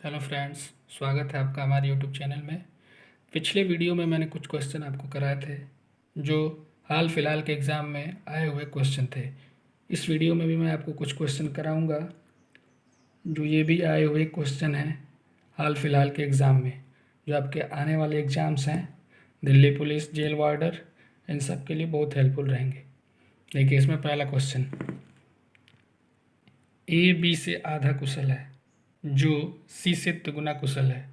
Hello friends, स्वागत है आपका हमारे यूट्यूब चैनल में। पिछले वीडियो में मैंने कुछ क्वेश्चन आपको कराए थे जो हाल फिलहाल के एग्ज़ाम में आए हुए क्वेश्चन थे। इस वीडियो में भी मैं आपको कुछ क्वेश्चन कराऊंगा जो ये भी आए हुए क्वेश्चन हैं हाल फिलहाल के एग्ज़ाम में, जो आपके आने वाले एग्ज़ाम्स हैं दिल्ली पुलिस, जेल वार्डर, इन सब के लिए बहुत हेल्पफुल रहेंगे। देखिए, इसमें पहला क्वेश्चन, ए बी से आधा कुशल है जो सी से तिगुना कुशल है,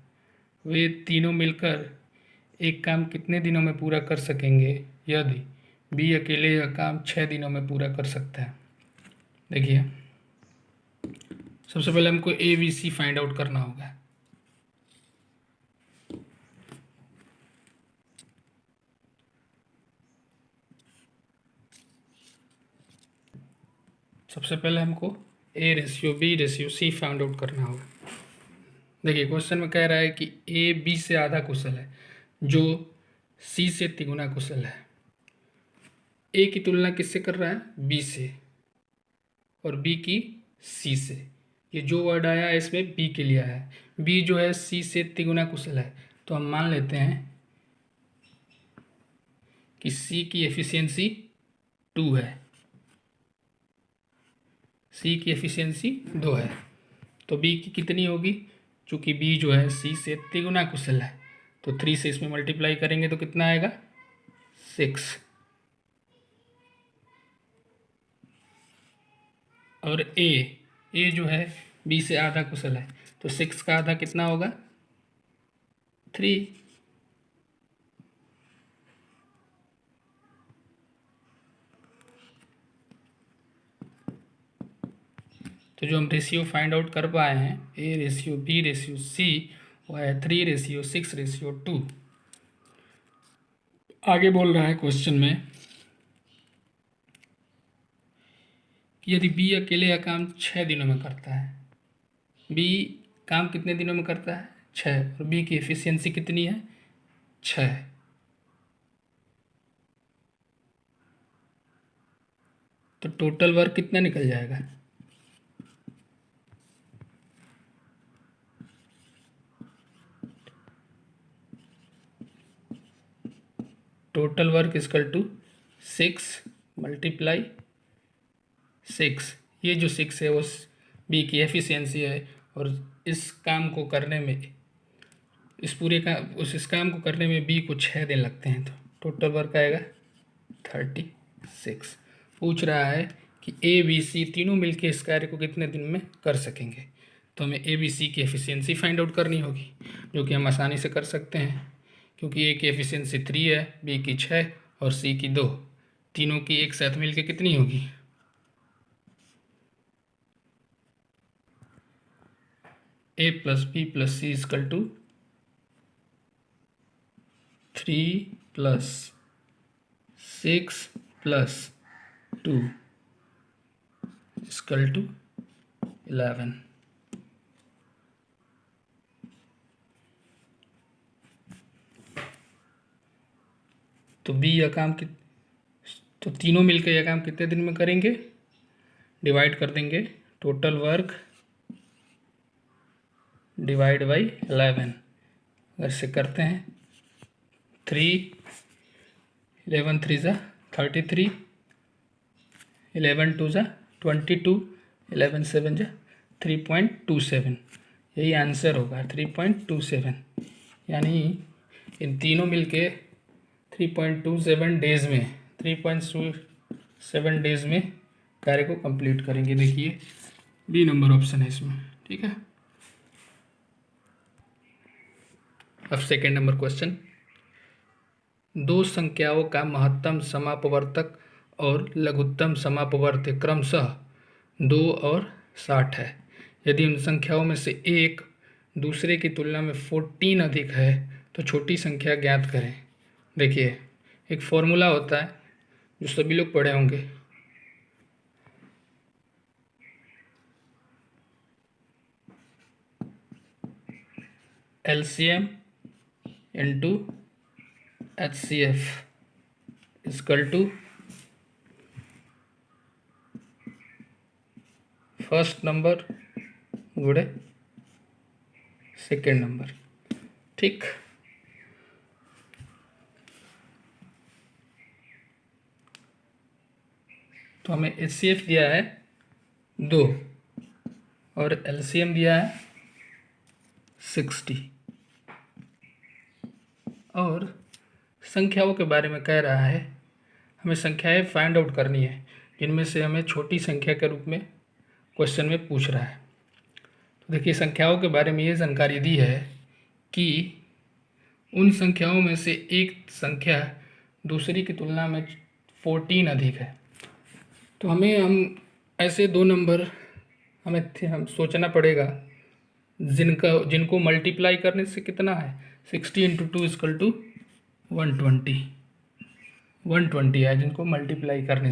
वे तीनों मिलकर एक काम कितने दिनों में पूरा कर सकेंगे यदि बी अकेले यह काम 6 दिनों में पूरा कर सकता है। देखिए, सबसे पहले हमको A B C find out करना होगा। सबसे पहले हमको A ratio B ratio C find out करना होगा। देखिए, क्वेश्चन में कह रहा है कि ए बी से आधा कुशल है जो सी से तिगुना कुशल है। ए की तुलना किससे कर रहा है? बी से, और बी की सी से। ये जो वर्ड आया है इसमें बी के लिए आया है। बी जो है सी से तिगुना कुशल है, तो हम मान लेते हैं कि सी की एफिशिएंसी 2 है, सी की एफिशिएंसी 2 है, तो बी की कितनी होगी? चूँकि बी जो है सी से तिगुना कुशल है, तो 3 से इसमें मल्टीप्लाई करेंगे तो कितना आएगा? 6। और ए जो है बी से आधा कुशल है, तो 6 का आधा कितना होगा? 3। तो जो हम रेशियो फाइंड आउट कर पाए हैं, A ratio B ratio C, वो है 3:6:2। आगे बोल रहा है क्वेश्चन में कि यदि बी अकेले यह काम 6 दिनों में करता है। बी काम कितने दिनों में करता है? 6। और बी की एफिशिएंसी कितनी है? 6। तो टोटल वर्क कितना निकल जाएगा? Total work equal to 6 × 6। ये जो 6 है वो बी की एफिशिएंसी है, और इस काम को करने में इस काम को करने में बी को 6 दिन लगते हैं, तो टोटल वर्क आएगा 36। पूछ रहा है कि ए बी सी तीनों मिलकर इस कार्य को कितने दिन में कर सकेंगे। तो हमें ए बी सी की एफिशिएंसी फाइंड आउट करनी होगी, जो कि हम आसानी से कर सकते हैं, क्योंकि ए की एफिशिएंसी 3 है, बी की 6 और सी की 2। तीनों की एक साथ मिलकर कितनी होगी? A plus B plus C equal to 3 + 6 + 2 equal to 11। तो बी यह काम तो तीनों मिलकर यह काम कितने दिन में करेंगे? डिवाइड कर देंगे टोटल वर्क डिवाइड बाई 11। अगर से करते हैं 3 11 3 ज़ा 33, 11 2 ज़ा 22, 11 7 ज़ा 3.27। यही आंसर होगा 3.27। यानी इन तीनों मिलके 3.27 डेज़ में 3.7 डेज़ में कार्य को कंप्लीट करेंगे। देखिए, बी नंबर ऑप्शन है इसमें। ठीक है। अब सेकेंड नंबर क्वेश्चन, दो संख्याओं का महत्तम समापवर्तक और लघुत्तम समापवर्त्य क्रमशः 2 और 60 है। यदि उन संख्याओं में से एक दूसरे की तुलना में 14 अधिक है तो छोटी संख्या ज्ञात करें। देखिए, एक फॉर्मूला होता है जो सभी लोग पढ़े होंगे, LCM into HCF equal to first number गुणे सेकेंड नंबर। ठीक, तो हमें HCF दिया है 2 और LCM दिया है 60 और संख्याओं के बारे में कह रहा है हमें संख्याएं फाइंड आउट करनी है जिनमें से हमें छोटी संख्या के रूप में क्वेश्चन में पूछ रहा है। तो देखिए संख्याओं के बारे में ये जानकारी दी है कि उन संख्याओं में से एक संख्या दूसरी की तुलना में 14 अधिक है। तो हम ऐसे 2 नंबर हम सोचना पड़ेगा जिनको मल्टीप्लाई करने से कितना है 60 इंटू 2 इक्वल टू 120 है जिनको मल्टीप्लाई करने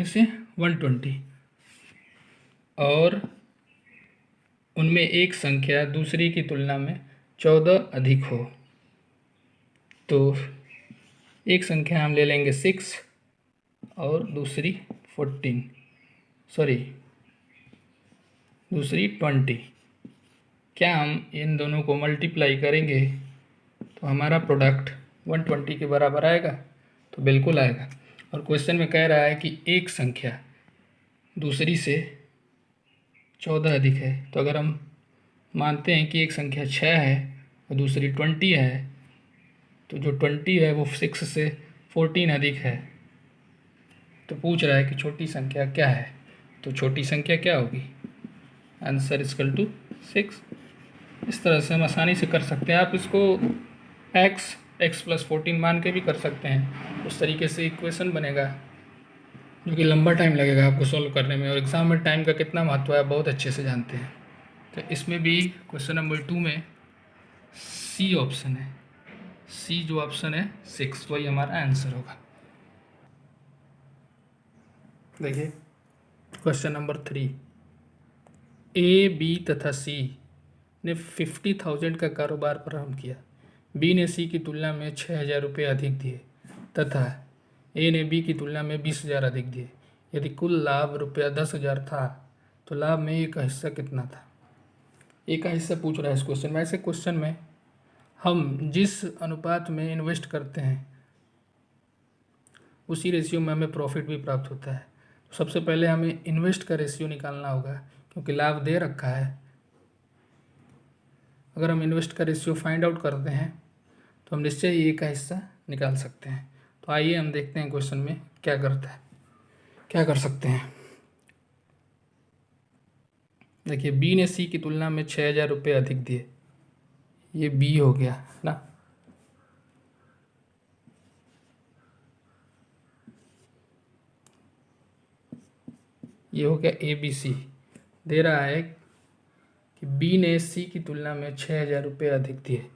से 120 और उनमें एक संख्या दूसरी की तुलना में 14 अधिक हो तो एक संख्या हम ले लेंगे 6 और दूसरी 20। क्या हम इन दोनों को मल्टीप्लाई करेंगे तो हमारा प्रोडक्ट 120 के बराबर आएगा? तो बिल्कुल आएगा। और क्वेश्चन में कह रहा है कि एक संख्या दूसरी से 14 अधिक है। तो अगर हम मानते हैं कि एक संख्या 6 है और दूसरी 20 है तो जो 20 है वो 6 से 14 अधिक है। तो पूछ रहा है कि छोटी संख्या क्या है, तो छोटी संख्या क्या होगी? Answer equal to 6। इस तरह से हम आसानी से कर सकते हैं। आप इसको x प्लस 14 मान के भी कर सकते हैं। उस तरीके से इक्वेशन बनेगा जो कि लंबा टाइम लगेगा आपको सॉल्व करने में, और एग्ज़ाम में टाइम का कितना महत्व है आप बहुत अच्छे से जानते हैं। तो इसमें भी क्वेश्चन नंबर 2 में सी ऑप्शन है, सी जो ऑप्शन है 6 वही हमारा आंसर होगा। देखिए क्वेश्चन नंबर 3, ए, बी तथा सी ने 50,000 का कारोबार प्रारंभ किया। बी ने सी की तुलना में 6,000 रुपये अधिक दिए तथा ए ने बी की तुलना में 20,000 अधिक दिए। यदि कुल लाभ रुपया 10,000 था तो लाभ में ए का हिस्सा कितना था? ए का हिस्सा पूछ रहा है इस क्वेश्चन में। ऐसे क्वेश्चन में हम जिस अनुपात में इन्वेस्ट करते हैं उसी रेशियो में हमें प्रॉफिट भी प्राप्त होता है। तो सबसे पहले हमें इन्वेस्ट का रेशियो निकालना होगा क्योंकि लाभ दे रखा है। अगर हम इन्वेस्ट का रेशियो फाइंड आउट करते हैं तो हम निश्चय ही ए का हिस्सा निकाल सकते हैं। तो आइए हम देखते हैं क्वेश्चन में क्या कर सकते हैं। देखिए बी ने सी की तुलना में 6,000 रुपये अधिक दिए, ये बी हो गया ना। ये हो गया ए बी सी। दे रहा है कि बी ने सी की तुलना में 6,000 रुपये अधिक दिए।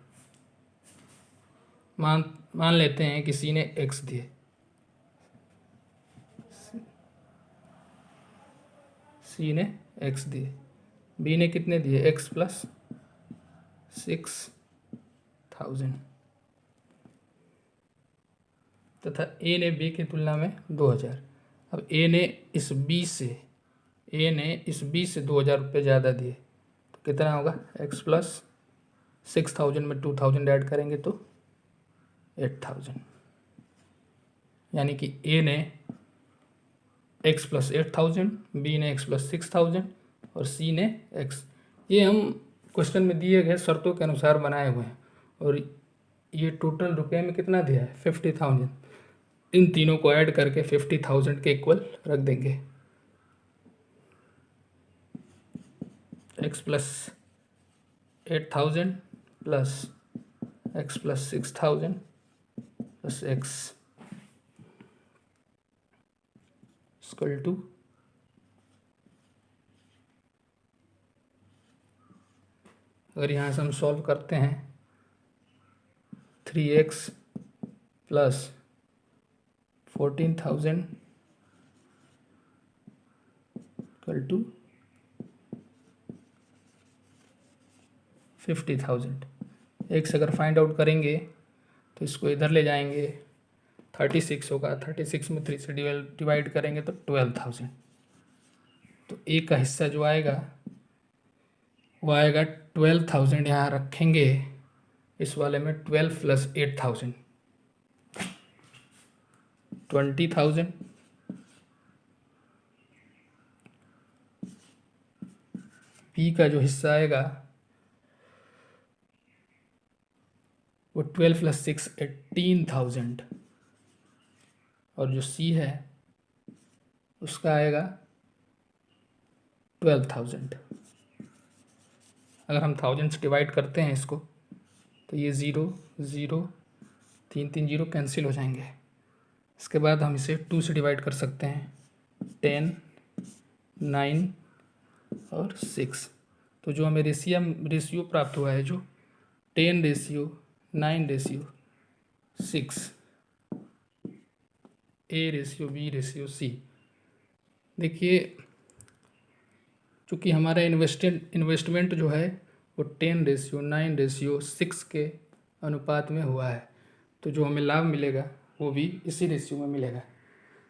मान लेते हैं कि सी ने एक्स दिए, सी ने एक्स दिए, बी ने कितने दिए एक्स प्लस 6,000 तथा ए ने बी की तुलना में 2,000। अब ए ने इस बी से 2,000 रुपये ज़्यादा दिए तो कितना होगा? एक्स प्लस 6,000 में 2,000 ऐड करेंगे तो 8,000, यानी कि ए ने x प्लस 8,000, बी ने x प्लस 6,000 और सी ने x। ये हम क्वेश्चन में दिए गए शर्तों के अनुसार बनाए हुए हैं और ये टोटल रुपए में कितना दिया है 50,000। इन तीनों को ऐड करके 50,000 के इक्वल रख देंगे। x plus 8,000 plus x plus 6,000 plus x equal to अगर यहाँ से हम सॉल्व करते हैं 3x plus 14,000 equal to 50,000। x अगर फाइंड आउट करेंगे तो इसको इधर ले जाएंगे, 36 होगा, 36 में 3 से डिवाइड करेंगे तो 12,000। तो ए का हिस्सा जो आएगा वो आएगा 12,000। यहाँ रखेंगे इस वाले में 12 + 8,000 20,000। पी का जो हिस्सा आएगा वो 12 + 6 18,000 और जो सी है उसका आएगा 12,000। अगर हम 1000 से डिवाइड करते हैं इसको तो ये 0 0 3 3 0 कैंसिल हो जाएंगे। इसके बाद हम इसे 2 से डिवाइड कर सकते हैं 10 9 और 6। तो जो हमें रेशियो प्राप्त हुआ है जो 10:9:6 A:B:C। देखिए चूँकि हमारा इन्वेस्टमेंट जो है वो 10:9:6 के अनुपात में हुआ है, तो जो हमें लाभ मिलेगा वो भी इसी रेशियो में मिलेगा।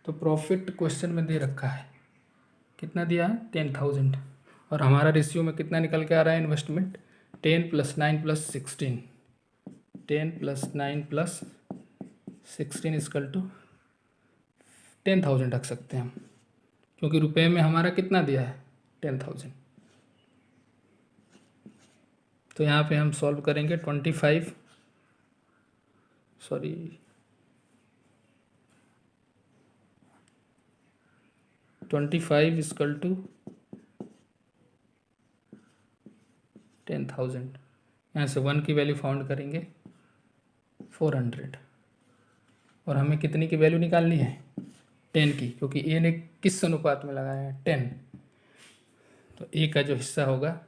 तो प्रॉफिट क्वेश्चन में दे रखा है, कितना दिया है 10,000 और हमारा रेशियो में कितना निकल के आ रहा है इन्वेस्टमेंट 10 + 9 + 16 10 + 9 + 16 = 10,000 रख सकते हैं हम, क्योंकि रुपए में हमारा कितना दिया है 10,000। तो यहाँ पे हम सॉल्व करेंगे 25 = 10,000। यहाँ से 1 की वैल्यू फाउंड करेंगे 400 और हमें कितनी की वैल्यू निकालनी है 10 की, क्योंकि ए ने किस अनुपात में लगाया है 10। तो ए का जो हिस्सा होगा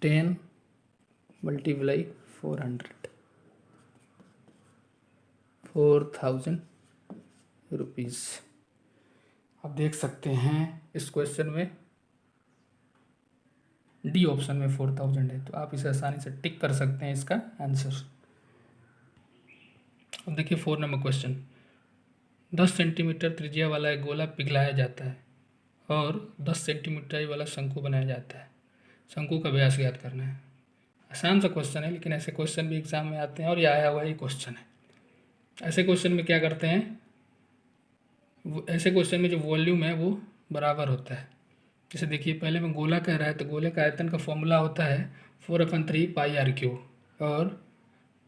टेन × 400 4,000 रुपीज़। आप देख सकते हैं इस क्वेश्चन में डी ऑप्शन में 4,000 है, तो आप इसे आसानी से टिक कर सकते हैं इसका आंसर। अब देखिए 4 नंबर क्वेश्चन। 10 सेंटीमीटर त्रिज्या वाला एक गोला पिघलाया जाता है और 10 सेंटीमीटर वाला शंकु बनाया जाता है। शंकु का व्यास ज्ञात करना है। आसान सा क्वेश्चन है, लेकिन ऐसे क्वेश्चन भी एग्जाम में आते हैं और ये आया हुआ ही क्वेश्चन है। ऐसे क्वेश्चन में क्या करते हैं, ऐसे क्वेश्चन में जो वॉल्यूम है वो बराबर होता है। जैसे देखिए पहले में गोला कह रहा है, तो गोले का आयतन का फॉर्मूला होता है 4/3 πr³ और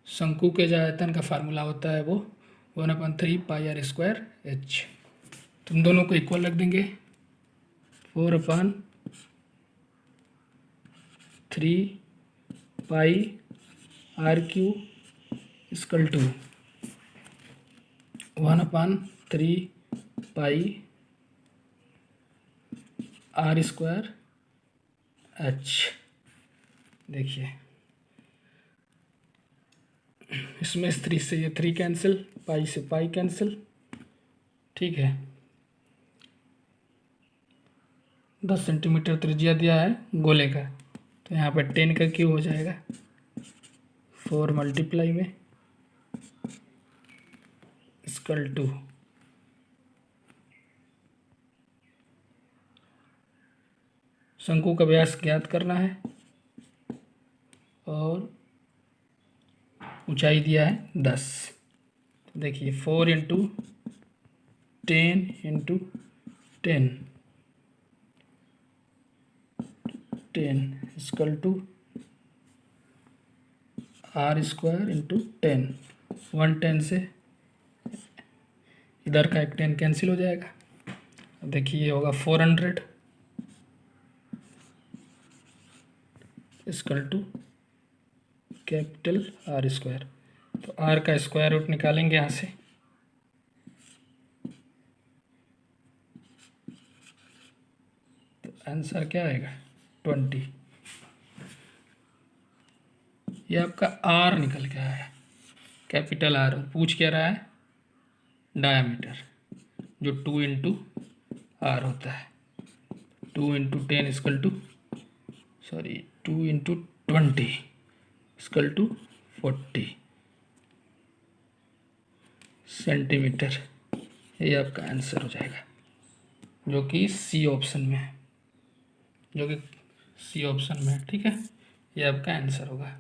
शंकु के जो आयतन का फार्मूला होता है वो 1/3 πr²h। तुम दोनों को इक्वल रख देंगे 4/3 πr³ = 1/3 πr²h। देखिए इसमें 3 से ये 3 कैंसिल, पाई से पाई कैंसिल, ठीक है। 10 सेंटीमीटर त्रिज्या दिया है गोले का, तो यहाँ पर 10 का क्यूब हो जाएगा 4 मल्टीप्लाई में = शंकु का व्यास ज्ञात करना है और ऊंचाई दिया है 10। तो देखिए 4 × 10 × 10 10 = r² × 10। 110 से इधर का एक 10 कैंसिल हो जाएगा। अब देखिए ये होगा 400 = कैपिटल R²। तो R का स्क्वायर रूट निकालेंगे यहाँ से, तो आंसर क्या आएगा 20। ये आपका R निकल के आया है, कैपिटल R। और पूछ क्या रहा है डायामीटर, जो 2 × R होता है। 2 × 10 = 2 × 20 = 40। सेंटीमीटर। ये आपका आंसर हो जाएगा, जो कि सी ऑप्शन में है, ठीक है, ये आपका आंसर होगा।